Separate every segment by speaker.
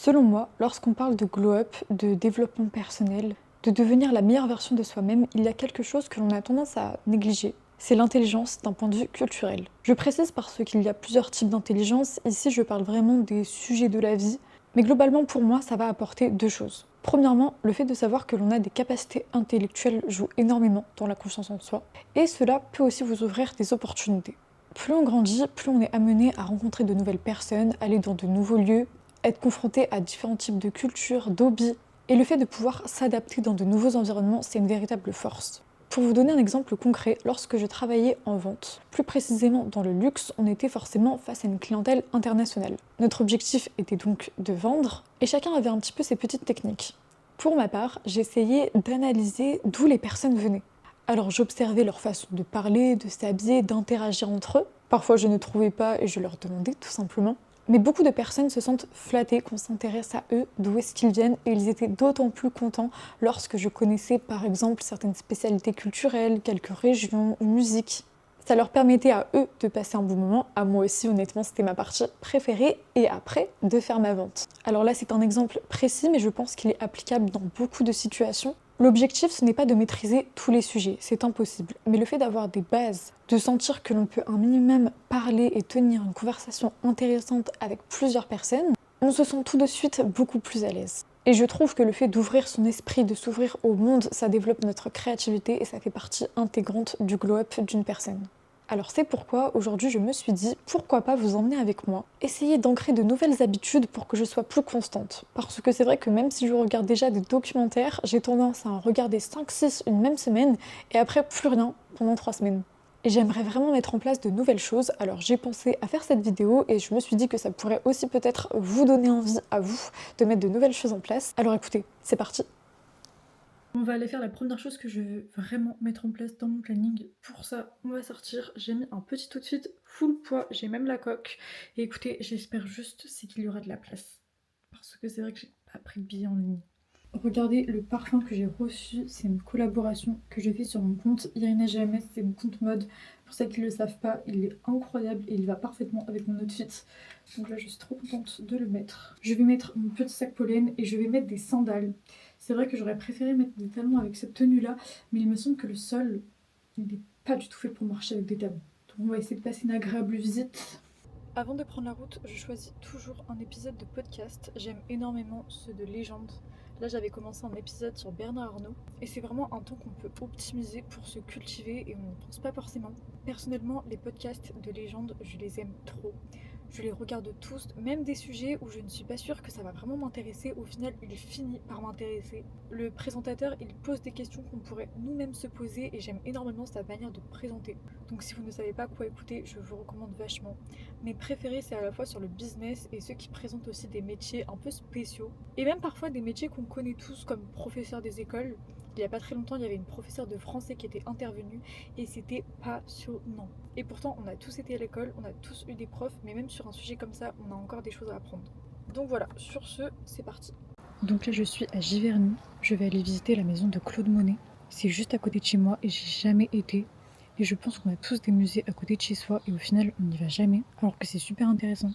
Speaker 1: Selon moi, lorsqu'on parle de glow-up, de développement personnel, de devenir la meilleure version de soi-même, il y a quelque chose que l'on a tendance à négliger. C'est l'intelligence d'un point de vue culturel. Je précise parce qu'il y a plusieurs types d'intelligence. Ici, je parle vraiment des sujets de la vie. Mais globalement, pour moi, ça va apporter deux choses. Premièrement, le fait de savoir que l'on a des capacités intellectuelles joue énormément dans la confiance en soi. Et cela peut aussi vous ouvrir des opportunités. Plus on grandit, plus on est amené à rencontrer de nouvelles personnes, aller dans de nouveaux lieux, être confronté à différents types de cultures, d'hobbies. Et le fait de pouvoir s'adapter dans de nouveaux environnements, c'est une véritable force. Pour vous donner un exemple concret, lorsque je travaillais en vente, plus précisément dans le luxe, on était forcément face à une clientèle internationale. Notre objectif était donc de vendre, et chacun avait un petit peu ses petites techniques. Pour ma part, j'essayais d'analyser d'où les personnes venaient. Alors j'observais leur façon de parler, de s'habiller, d'interagir entre eux. Parfois je ne trouvais pas et je leur demandais tout simplement. Mais beaucoup de personnes se sentent flattées qu'on s'intéresse à eux, d'où est-ce qu'ils viennent, et ils étaient d'autant plus contents lorsque je connaissais par exemple certaines spécialités culturelles, quelques régions ou musiques. Ça leur permettait à eux de passer un bon moment, à moi aussi honnêtement c'était ma partie préférée, et après de faire ma vente. Alors là c'est un exemple précis mais je pense qu'il est applicable dans beaucoup de situations. L'objectif, ce n'est pas de maîtriser tous les sujets, c'est impossible. Mais le fait d'avoir des bases, de sentir que l'on peut un minimum parler et tenir une conversation intéressante avec plusieurs personnes, on se sent tout de suite beaucoup plus à l'aise. Et je trouve que le fait d'ouvrir son esprit, de s'ouvrir au monde, ça développe notre créativité et ça fait partie intégrante du glow-up d'une personne. Alors c'est pourquoi aujourd'hui je me suis dit pourquoi pas vous emmener avec moi, essayer d'ancrer de nouvelles habitudes pour que je sois plus constante. Parce que c'est vrai que même si je regarde déjà des documentaires, j'ai tendance à en regarder 5-6 une même semaine et après plus rien pendant 3 semaines. Et j'aimerais vraiment mettre en place de nouvelles choses, alors j'ai pensé à faire cette vidéo et je me suis dit que ça pourrait aussi peut-être vous donner envie à vous de mettre de nouvelles choses en place. Alors écoutez, c'est parti. On va aller faire la première chose que je veux vraiment mettre en place dans mon planning. Pour ça, on va sortir. J'ai mis un petit outfit full poids, j'ai même la coque. Et écoutez, j'espère juste c'est qu'il y aura de la place. Parce que c'est vrai que j'ai pas pris de billet en ligne. Regardez le parfum que j'ai reçu, c'est une collaboration que j'ai fait sur mon compte Irina GMS, c'est mon compte mode. Pour celles qui ne le savent pas, il est incroyable et il va parfaitement avec mon outfit. Donc là, je suis trop contente de le mettre. Je vais mettre mon petit sac pollen et je vais mettre des sandales. C'est vrai que j'aurais préféré mettre des talons avec cette tenue-là, mais il me semble que le sol, il n'est pas du tout fait pour marcher avec des talons. Donc on va essayer de passer une agréable visite. Avant de prendre la route, je choisis toujours un épisode de podcast. J'aime énormément ceux de légende. Là, j'avais commencé un épisode sur Bernard Arnault et c'est vraiment un temps qu'on peut optimiser pour se cultiver et on ne pense pas forcément. Personnellement, les podcasts de légende, je les aime trop. Je les regarde tous, même des sujets où je ne suis pas sûre que ça va vraiment m'intéresser. Au final, il finit par m'intéresser. Le présentateur, il pose des questions qu'on pourrait nous-mêmes se poser et j'aime énormément sa manière de présenter. Donc si vous ne savez pas quoi écouter, je vous recommande vachement. Mes préférés, c'est à la fois sur le business et ceux qui présentent aussi des métiers un peu spéciaux. Et même parfois des métiers qu'on connaît tous comme professeur des écoles. Il n'y a pas très longtemps, il y avait une professeure de français qui était intervenue et c'était passionnant. Et pourtant, on a tous été à l'école, on a tous eu des profs, mais même sur un sujet comme ça, on a encore des choses à apprendre. Donc voilà, sur ce, c'est parti. Donc là, je suis à Giverny. Je vais aller visiter la maison de Claude Monet. C'est juste à côté de chez moi et j'ai jamais été. Et je pense qu'on a tous des musées à côté de chez soi et au final, on n'y va jamais, alors que c'est super intéressant.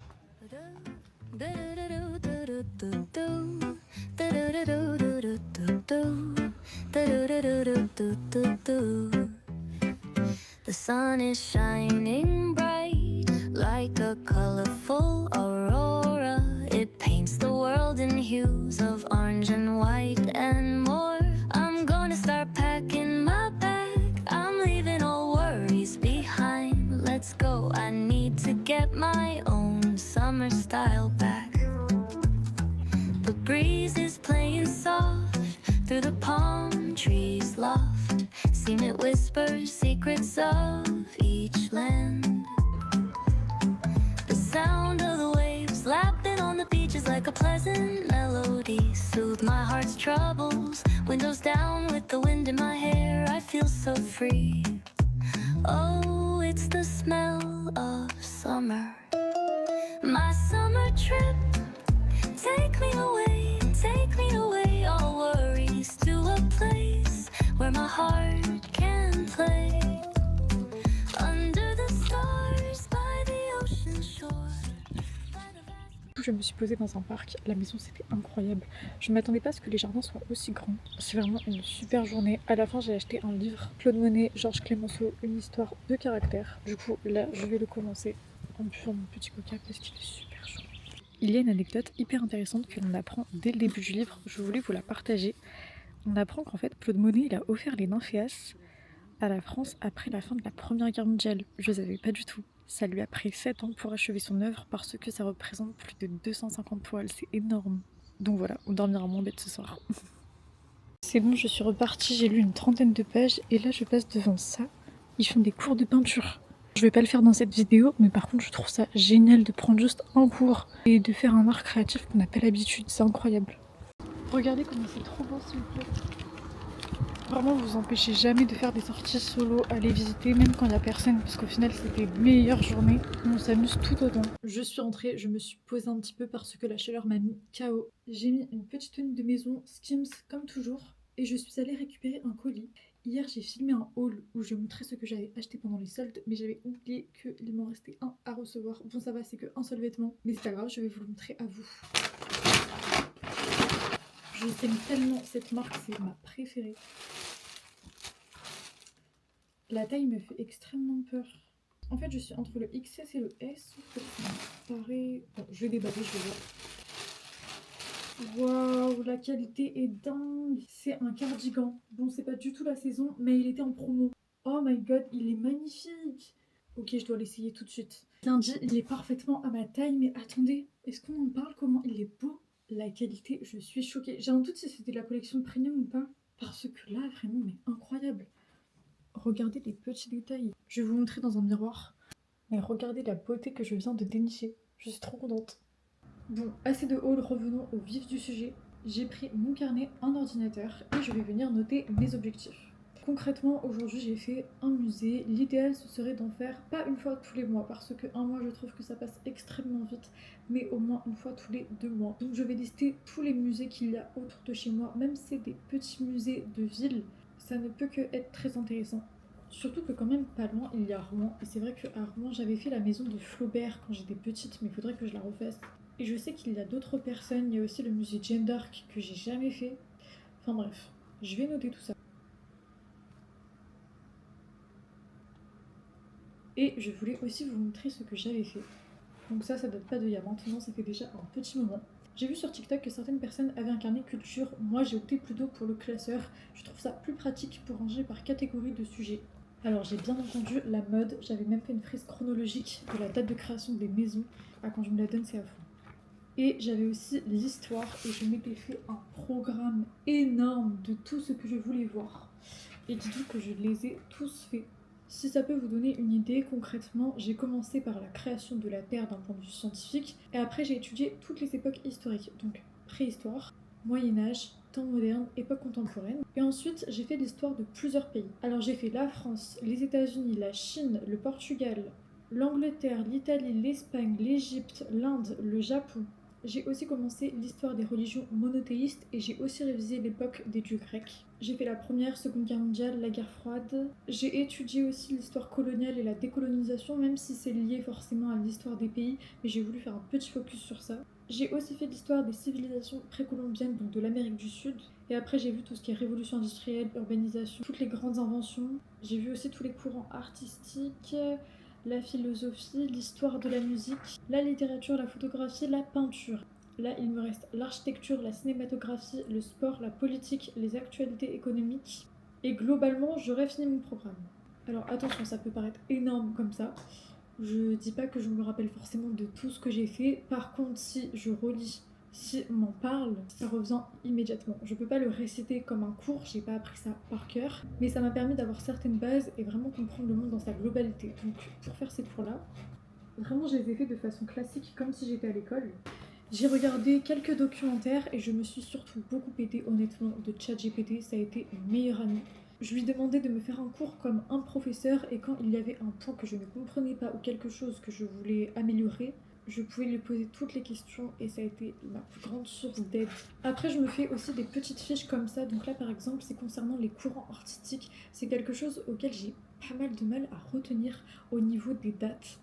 Speaker 2: The sun is shining bright like a colorful aurora. It paints the world in hues of orange and white and more. I'm gonna start packing my bag. I'm leaving all worries behind. Let's go. I need to get my own summer style back. The breeze is playing soft through the palm trees loft. Seen it whisper secrets of each land. The sound of the waves lapping on the beach is like a pleasant melody. Soothe my heart's troubles. Windows down with the wind in my hair. I feel so free. Oh, it's the smell of summer. My summer trip. Take me away, all worries to a place where my heart can play. Under the stars by the ocean shore.
Speaker 1: je me suis posée dans un parc. La maison, c'était incroyable. Je ne m'attendais pas à ce que les jardins soient aussi grands. C'est vraiment une super journée. À la fin, j'ai acheté un livre, Claude Monet, Georges Clemenceau, une histoire de caractère. Du coup, là, je vais le commencer en buvant mon petit coca parce qu'il est super chaud. Il y a une anecdote hyper intéressante que l'on apprend dès le début du livre. Je voulais vous la partager. On apprend qu'en fait, Claude Monet, il a offert les nymphéas à la France après la fin de la Première Guerre mondiale. Je ne savais pas du tout. Ça lui a pris 7 ans pour achever son œuvre parce que ça représente plus de 250 poils, c'est énorme. Donc voilà, on dormira moins bête ce soir. C'est bon, je suis repartie, j'ai lu une trentaine de pages et là je passe devant ça. Ils font des cours de peinture. Je vais pas le faire dans cette vidéo, mais par contre je trouve ça génial de prendre juste un cours et de faire un art créatif qu'on n'a pas l'habitude, c'est incroyable. Regardez comment c'est trop beau s'il vous plaît. Vraiment, vous empêchez jamais de faire des sorties solo, aller visiter, même quand il n'y a personne, parce qu'au final, c'est des meilleures journées. On s'amuse tout autant. Je suis rentrée, je me suis posée un petit peu parce que la chaleur m'a mis KO. J'ai mis une petite tenue de maison, Skims, comme toujours, et je suis allée récupérer un colis. Hier, j'ai filmé un haul où je montrais ce que j'avais acheté pendant les soldes, mais j'avais oublié qu'il m'en restait un à recevoir. Bon, ça va, c'est qu'un seul vêtement, mais c'est pas grave, je vais vous le montrer à vous. Je t'aime tellement cette marque, c'est ma préférée. La taille me fait extrêmement peur. En fait, je suis entre le XS et le S. Ça me paraît... Bon, je vais déballer, je vais voir. Waouh, la qualité est dingue. C'est un cardigan. Bon, c'est pas du tout la saison, mais il était en promo. Oh my god, il est magnifique. Ok, je dois l'essayer tout de suite. Bien dit, il est parfaitement à ma taille, mais attendez, est-ce qu'on en parle? Comment il est beau? La qualité, je suis choquée. J'ai un doute si c'était la collection premium ou pas. Parce que là, vraiment, mais incroyable. Regardez les petits détails. Je vais vous montrer dans un miroir. Mais regardez la beauté que je viens de dénicher. Je suis trop contente. Bon, assez de haul, revenons au vif du sujet. J'ai pris mon carnet, un ordinateur et je vais venir noter mes objectifs. Concrètement, aujourd'hui j'ai fait un musée. L'idéal ce serait d'en faire pas une fois tous les mois parce que un mois je trouve que ça passe extrêmement vite, mais au moins une fois tous les 2 mois. Donc je vais lister tous les musées qu'il y a autour de chez moi, même si c'est des petits musées de ville, ça ne peut que être très intéressant. Surtout que quand même pas loin il y a Rouen, et c'est vrai qu'à Rouen j'avais fait la maison de Flaubert quand j'étais petite, mais il faudrait que je la refasse. Et je sais qu'il y a d'autres personnes, il y a aussi le musée Jeanne d'Arc que j'ai jamais fait. Enfin bref, je vais noter tout ça. Et je voulais aussi vous montrer ce que j'avais fait. Donc ça date pas d'il y a maintenant, ça fait déjà un petit moment. J'ai vu sur TikTok que certaines personnes avaient un carnet culture. Moi j'ai opté plutôt pour le classeur. Je trouve ça plus pratique pour ranger par catégorie de sujets. Alors j'ai bien entendu la mode, j'avais même fait une frise chronologique de la date de création des maisons. Ah, quand je me la donne c'est à fond. Et j'avais aussi l'histoire et je m'étais fait un programme énorme de tout ce que je voulais voir. Et dites-vous que je les ai tous faits. Si ça peut vous donner une idée, concrètement, j'ai commencé par la création de la Terre d'un point de vue scientifique, et après j'ai étudié toutes les époques historiques, donc préhistoire, Moyen-Âge, temps moderne, époque contemporaine. Et ensuite, j'ai fait l'histoire de plusieurs pays. Alors j'ai fait la France, les États-Unis, la Chine, le Portugal, l'Angleterre, l'Italie, l'Espagne, l'Égypte, l'Inde, le Japon. J'ai aussi commencé l'histoire des religions monothéistes et j'ai aussi révisé l'époque des dieux grecs. J'ai fait la première, seconde guerre mondiale, la guerre froide. J'ai étudié aussi l'histoire coloniale et la décolonisation, même si c'est lié forcément à l'histoire des pays, mais j'ai voulu faire un petit focus sur ça. J'ai aussi fait l'histoire des civilisations précolombiennes, donc de l'Amérique du Sud. Et après j'ai vu tout ce qui est révolution industrielle, urbanisation, toutes les grandes inventions. J'ai vu aussi tous les courants artistiques, la philosophie, l'histoire de la musique, la littérature, la photographie, la peinture. Là, il me reste l'architecture, la cinématographie, le sport, la politique, les actualités économiques. Et globalement, j'aurais fini mon programme. Alors attention, ça peut paraître énorme comme ça. Je dis pas que je me rappelle forcément de tout ce que j'ai fait. Par contre, si je relis, si on m'en parle, ça revient immédiatement. Je peux pas le réciter comme un cours, j'ai pas appris ça par cœur, mais ça m'a permis d'avoir certaines bases et vraiment comprendre le monde dans sa globalité. Donc pour faire ces cours-là, vraiment je les ai fait de façon classique, comme si j'étais à l'école. J'ai regardé quelques documentaires et je me suis surtout beaucoup aidée honnêtement de ChatGPT, ça a été une meilleure amie. Je lui demandais de me faire un cours comme un professeur et quand il y avait un point que je ne comprenais pas ou quelque chose que je voulais améliorer, je pouvais lui poser toutes les questions et ça a été ma plus grande source d'aide. Après, je me fais aussi des petites fiches comme ça. Donc là, par exemple, c'est concernant les courants artistiques. C'est quelque chose auquel j'ai pas mal de mal à retenir au niveau des dates.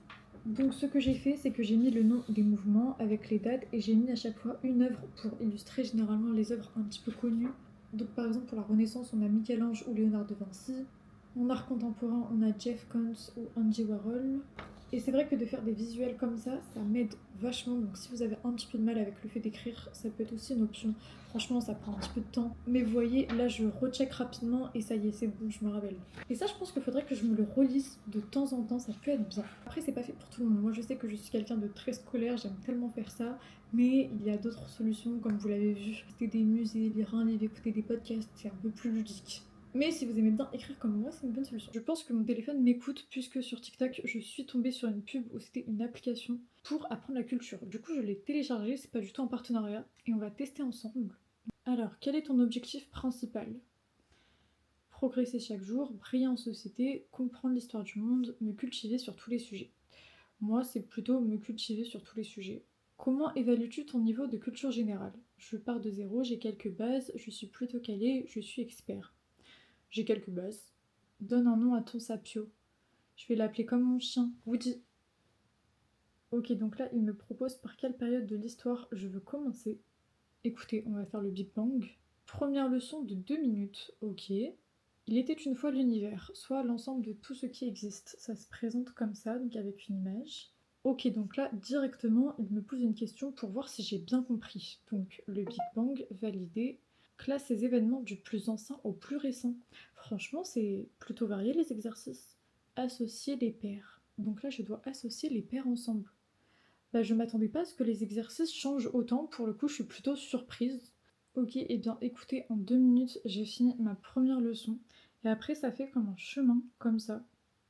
Speaker 1: Donc ce que j'ai fait, c'est que j'ai mis le nom des mouvements avec les dates et j'ai mis à chaque fois une œuvre pour illustrer généralement les œuvres un petit peu connues. Donc par exemple pour la Renaissance, on a Michel-Ange ou Léonard de Vinci. En art contemporain, on a Jeff Koons ou Andy Warhol. Et c'est vrai que de faire des visuels comme ça m'aide vachement. Donc si vous avez un petit peu de mal avec le fait d'écrire, ça peut être aussi une option. Franchement, ça prend un petit peu de temps. Mais vous voyez, là, je recheck rapidement et ça y est, c'est bon, je me rappelle. Et ça, je pense qu'il faudrait que je me le relise de temps en temps. Ça peut être bien. Après, c'est pas fait pour tout le monde. Moi, je sais que je suis quelqu'un de très scolaire. J'aime tellement faire ça. Mais il y a d'autres solutions, comme vous l'avez vu. Visiter des musées, lire un livre, écouter des podcasts, c'est un peu plus ludique. Mais si vous aimez bien écrire comme moi, c'est une bonne solution. Je pense que mon téléphone m'écoute puisque sur TikTok, je suis tombée sur une pub où c'était une application pour apprendre la culture. Du coup, je l'ai téléchargée, c'est pas du tout en partenariat, et on va tester ensemble. Alors, quel est ton objectif principal? Progresser chaque jour, briller en société, comprendre l'histoire du monde, me cultiver sur tous les sujets. Moi, c'est plutôt me cultiver sur tous les sujets. Comment évalues-tu ton niveau de culture générale? Je pars de zéro, j'ai quelques bases, je suis plutôt calée, je suis expert. J'ai quelques bases. Donne un nom à ton sapio. Je vais l'appeler comme mon chien, Woody. Ok, donc là, il me propose par quelle période de l'histoire je veux commencer. Écoutez, on va faire le Big Bang. Première leçon de 2 minutes. Ok. Il était une fois l'univers, soit l'ensemble de tout ce qui existe. Ça se présente comme ça, donc avec une image. Ok, donc là, directement, il me pose une question pour voir si j'ai bien compris. Donc, le Big Bang validé. Classe ces événements du plus ancien au plus récent. Franchement, c'est plutôt varié les exercices. Associer les paires. Donc là, je dois associer les paires ensemble. Bah, je m'attendais pas à ce que les exercices changent autant. Pour le coup, je suis plutôt surprise. Ok, et bien écoutez, en 2 minutes, j'ai fini ma première leçon. Et après, ça fait comme un chemin, comme ça.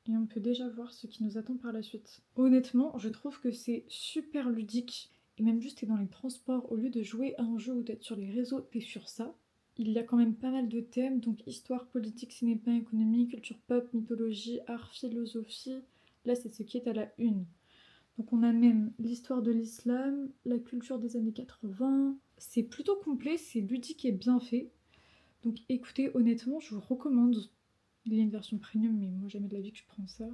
Speaker 1: Et on peut déjà voir ce qui nous attend par la suite. Honnêtement, je trouve que c'est super ludique. Et même juste t'es dans les transports, au lieu de jouer à un jeu ou d'être sur les réseaux, t'es sur ça. Il y a quand même pas mal de thèmes, donc histoire, politique, cinéma, économie, culture pop, mythologie, art, philosophie. Là, c'est ce qui est à la une. Donc on a même l'histoire de l'islam, la culture des années 80. C'est plutôt complet, c'est ludique et bien fait. Donc écoutez, honnêtement, je vous recommande. Il y a une version premium, mais moi jamais de la vie que je prends ça.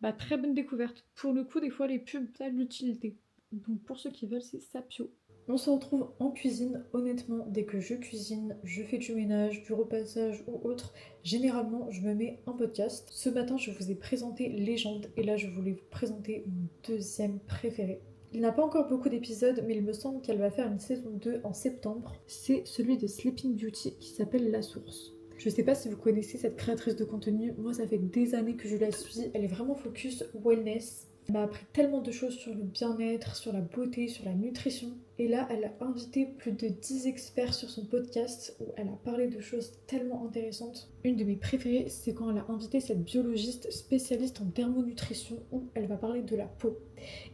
Speaker 1: Bah très bonne découverte. Pour le coup, des fois les pubs, ça a de l'utilité. Donc pour ceux qui veulent, c'est Sapio. On se retrouve en cuisine. Honnêtement, dès que je cuisine, je fais du ménage, du repassage ou autre, généralement je me mets un podcast. Ce matin, je vous ai présenté Légende et là je voulais vous présenter mon deuxième préféré. Il n'a pas encore beaucoup d'épisodes, mais il me semble qu'elle va faire une saison 2 en septembre. C'est celui de Sleeping Beauty qui s'appelle La Source. Je sais pas si vous connaissez cette créatrice de contenu, moi ça fait des années que je la suis, elle est vraiment focus wellness. Elle m'a appris tellement de choses sur le bien-être, sur la beauté, sur la nutrition. Et là, elle a invité plus de 10 experts sur son podcast où elle a parlé de choses tellement intéressantes. Une de mes préférées, c'est quand elle a invité cette biologiste spécialiste en thermonutrition où elle va parler de la peau.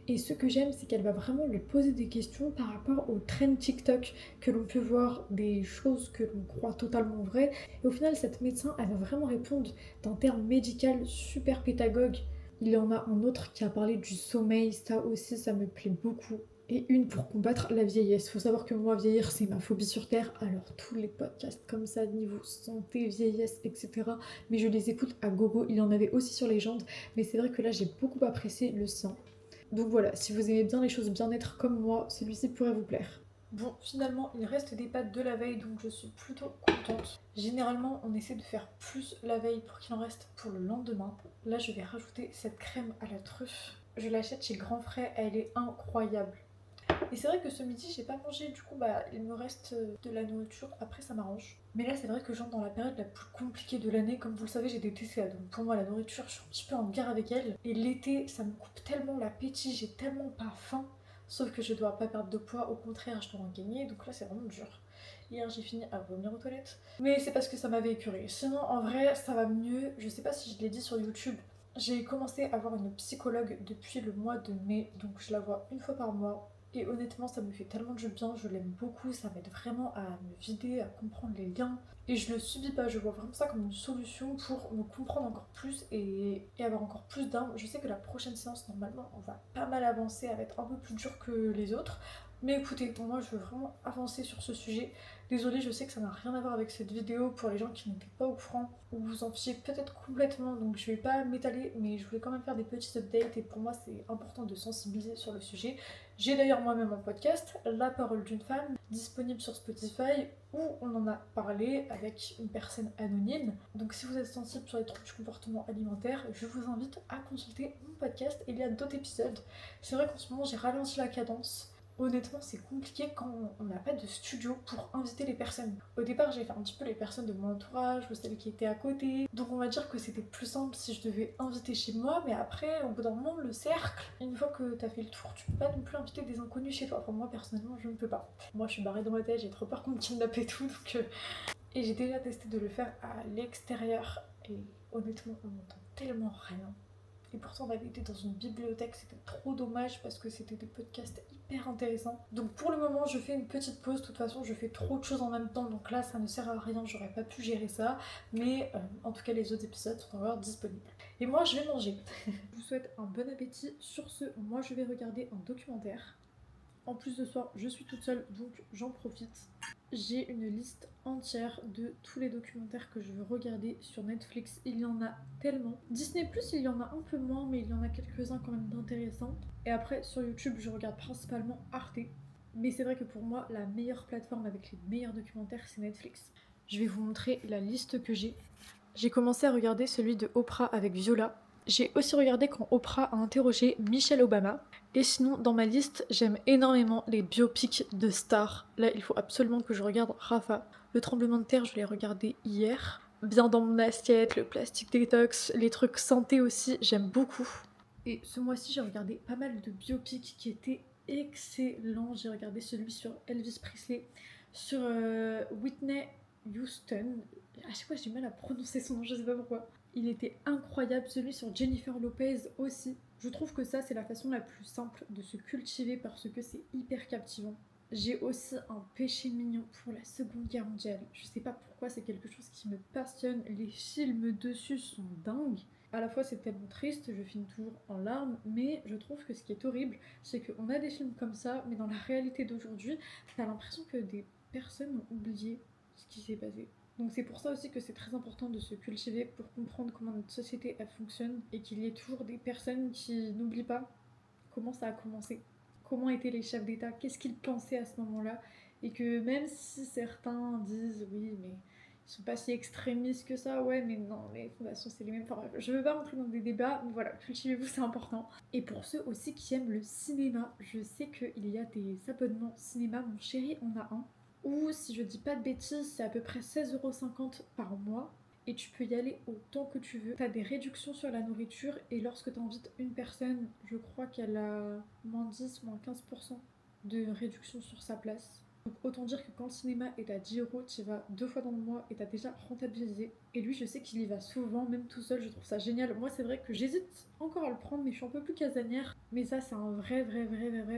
Speaker 1: Et ce que j'aime, c'est qu'elle va vraiment lui poser des questions par rapport aux trends TikTok que l'on peut voir, des choses que l'on croit totalement vraies. Et au final, cette médecin, elle va vraiment répondre d'un terme médical super pédagogue. Il y en a un autre qui a parlé du sommeil, ça aussi, ça me plaît beaucoup. Et une pour combattre la vieillesse. Faut savoir que moi, vieillir, c'est ma phobie sur Terre. Alors, tous les podcasts comme ça, niveau santé, vieillesse, etc. Mais je les écoute à gogo. Il y en avait aussi sur Légende. Mais c'est vrai que là, j'ai beaucoup apprécié le sien. Donc voilà, si vous aimez bien les choses bien-être comme moi, celui-ci pourrait vous plaire. Bon, finalement, il reste des pâtes de la veille, donc je suis plutôt contente. Généralement, on essaie de faire plus la veille pour qu'il en reste pour le lendemain. Là, je vais rajouter cette crème à la truffe. Je l'achète chez Grand Frais, elle est incroyable. Et c'est vrai que ce midi, j'ai pas mangé, du coup, il me reste de la nourriture. Après, ça m'arrange. Mais là, c'est vrai que j'entre dans la période la plus compliquée de l'année. Comme vous le savez, j'ai des TCA, donc pour moi, la nourriture, je suis un petit peu en guerre avec elle. Et l'été, ça me coupe tellement l'appétit, j'ai tellement pas faim. Sauf que je dois pas perdre de poids, au contraire, je dois en gagner. Donc là, c'est vraiment dur. Hier, j'ai fini à vomir aux toilettes. Mais c'est parce que ça m'avait écœuré. Sinon, en vrai, ça va mieux. Je sais pas si je l'ai dit sur YouTube. J'ai commencé à voir une psychologue depuis le mois de mai. Donc je la vois une fois par mois. Et honnêtement, ça me fait tellement du bien, je l'aime beaucoup, ça m'aide vraiment à me vider, à comprendre les liens. Et je le subis pas, je vois vraiment ça comme une solution pour me comprendre encore plus et avoir encore plus d'armes. Je sais que la prochaine séance, normalement, on va pas mal avancer, elle va être un peu plus dure que les autres. Mais écoutez, pour moi, je veux vraiment avancer sur ce sujet. Désolée, je sais que ça n'a rien à voir avec cette vidéo pour les gens qui n'étaient pas au courant ou vous en fichez peut-être complètement, donc je vais pas m'étaler, mais je voulais quand même faire des petits updates et pour moi, c'est important de sensibiliser sur le sujet. J'ai d'ailleurs moi-même un podcast, La Parole d'une femme, disponible sur Spotify, où on en a parlé avec une personne anonyme. Donc si vous êtes sensible sur les troubles du comportement alimentaire, je vous invite à consulter mon podcast. Il y a d'autres épisodes. C'est vrai qu'en ce moment, j'ai ralenti la cadence. Honnêtement, c'est compliqué quand on n'a pas de studio pour inviter les personnes. Au départ, j'ai fait un petit peu les personnes de mon entourage ou celles qui étaient à côté. Donc on va dire que c'était plus simple si je devais inviter chez moi, mais après, au bout d'un moment, le cercle, une fois que t'as fait le tour, tu peux pas non plus inviter des inconnus chez toi. Enfin, moi, personnellement, je ne peux pas. Moi, je suis barrée dans ma tête, j'ai trop peur qu'on me kidnappe et tout, donc... Et j'ai déjà testé de le faire à l'extérieur, et honnêtement, on n'entend tellement rien. Et pourtant, on avait été dans une bibliothèque, c'était trop dommage parce que c'était des podcasts hyper intéressants. Donc pour le moment, je fais une petite pause. De toute façon, je fais trop de choses en même temps, donc là, ça ne sert à rien, j'aurais pas pu gérer ça. Mais en tout cas, les autres épisodes sont encore disponibles. Et moi, je vais manger. Je vous souhaite un bon appétit. Sur ce, moi, je vais regarder un documentaire. En plus de soir, je suis toute seule, donc j'en profite. J'ai une liste entière de tous les documentaires que je veux regarder sur Netflix. Il y en a tellement. Disney+, il y en a un peu moins, mais il y en a quelques-uns quand même d'intéressants. Et après, sur YouTube, je regarde principalement Arte. Mais c'est vrai que pour moi, la meilleure plateforme avec les meilleurs documentaires, c'est Netflix. Je vais vous montrer la liste que j'ai. J'ai commencé à regarder celui de Oprah avec Viola. J'ai aussi regardé quand Oprah a interrogé Michelle Obama. Et sinon, dans ma liste, j'aime énormément les biopics de stars. Là, il faut absolument que je regarde Rafa. Le tremblement de terre, je l'ai regardé hier. Bien dans mon assiette, le plastic detox, les trucs santé aussi, j'aime beaucoup. Et ce mois-ci, j'ai regardé pas mal de biopics qui étaient excellents. J'ai regardé celui sur Elvis Presley, sur Whitney Houston. À chaque fois, j'ai du mal à prononcer son nom, je sais pas pourquoi. Il était incroyable, celui sur Jennifer Lopez aussi. Je trouve que ça, c'est la façon la plus simple de se cultiver parce que c'est hyper captivant. J'ai aussi un péché mignon pour la Seconde Guerre mondiale. Je sais pas pourquoi, c'est quelque chose qui me passionne. Les films dessus sont dingues. À la fois, c'est tellement triste, je finis toujours en larmes, mais je trouve que ce qui est horrible, c'est qu'on a des films comme ça, mais dans la réalité d'aujourd'hui, t'as l'impression que des personnes ont oublié ce qui s'est passé. Donc c'est pour ça aussi que c'est très important de se cultiver pour comprendre comment notre société elle fonctionne et qu'il y ait toujours des personnes qui n'oublient pas comment ça a commencé, comment étaient les chefs d'État, qu'est-ce qu'ils pensaient à ce moment-là, et que même si certains disent oui mais ils sont pas si extrémistes que ça, ouais mais non, les fondations c'est les mêmes, enfin je veux pas rentrer dans des débats, mais voilà, cultivez-vous, c'est important. Et pour ceux aussi qui aiment le cinéma, je sais qu'il y a des abonnements cinéma, mon chéri en a un, ou si je dis pas de bêtises, c'est à peu près 16,50 € par mois. Et tu peux y aller autant que tu veux. T'as des réductions sur la nourriture et lorsque t'invites une personne, je crois qu'elle a moins 10, moins 15% de réduction sur sa place. Donc autant dire que quand le cinéma est à 10 €, tu y vas 2 fois dans le mois et t'as déjà rentabilisé. Et lui, je sais qu'il y va souvent, même tout seul, je trouve ça génial. Moi, c'est vrai que j'hésite encore à le prendre, mais je suis un peu plus casanière. Mais ça, c'est un vrai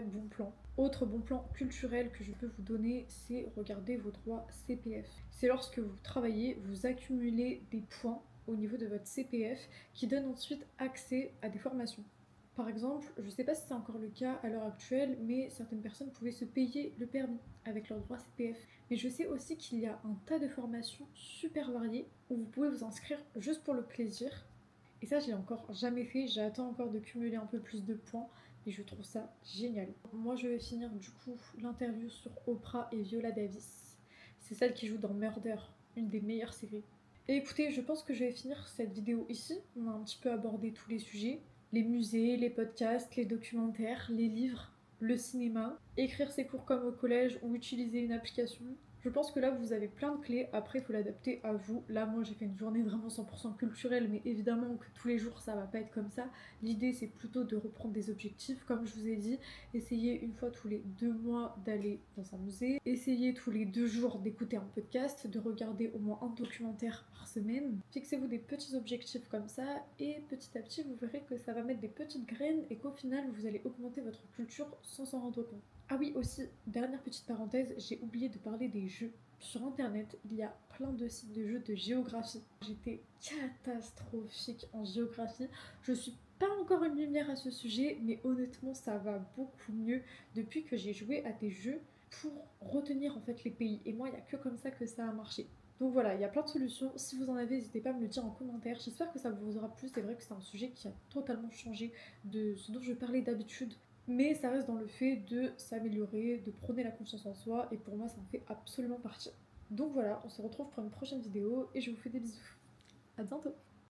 Speaker 1: bon plan. Autre bon plan culturel que je peux vous donner, c'est regarder vos droits CPF. C'est lorsque vous travaillez, vous accumulez des points au niveau de votre CPF qui donnent ensuite accès à des formations. Par exemple, je ne sais pas si c'est encore le cas à l'heure actuelle, mais certaines personnes pouvaient se payer le permis avec leur droit CPF. Mais je sais aussi qu'il y a un tas de formations super variées où vous pouvez vous inscrire juste pour le plaisir. Et ça, j'ai encore jamais fait, j'attends encore de cumuler un peu plus de points et je trouve ça génial. Moi, je vais finir du coup l'interview sur Oprah et Viola Davis. C'est celle qui joue dans Murder, une des meilleures séries. Et écoutez, je pense que je vais finir cette vidéo ici. On a un petit peu abordé tous les sujets. Les musées, les podcasts, les documentaires, les livres, le cinéma, écrire ses cours comme au collège ou utiliser une application. Je pense que là vous avez plein de clés, après il faut l'adapter à vous. Là moi j'ai fait une journée vraiment 100% culturelle, mais évidemment que tous les jours ça va pas être comme ça. L'idée c'est plutôt de reprendre des objectifs, comme je vous ai dit, essayer une fois tous les 2 mois d'aller dans un musée, essayer tous les 2 jours d'écouter un podcast, de regarder au moins un documentaire par semaine. Fixez-vous des petits objectifs comme ça et petit à petit vous verrez que ça va mettre des petites graines et qu'au final vous allez augmenter votre culture sans s'en rendre compte. Ah oui, aussi, dernière petite parenthèse, j'ai oublié de parler des jeux. Sur internet, il y a plein de sites de jeux de géographie. J'étais catastrophique en géographie. Je suis pas encore une lumière à ce sujet, mais honnêtement, ça va beaucoup mieux depuis que j'ai joué à des jeux pour retenir en fait les pays. Et moi, il n'y a que comme ça que ça a marché. Donc voilà, il y a plein de solutions. Si vous en avez, n'hésitez pas à me le dire en commentaire. J'espère que ça vous aura plu. C'est vrai que c'est un sujet qui a totalement changé de ce dont je parlais d'habitude. Mais ça reste dans le fait de s'améliorer, de prôner la confiance en soi, et pour moi ça en fait absolument partie. Donc voilà, on se retrouve pour une prochaine vidéo, et je vous fais des bisous. À bientôt.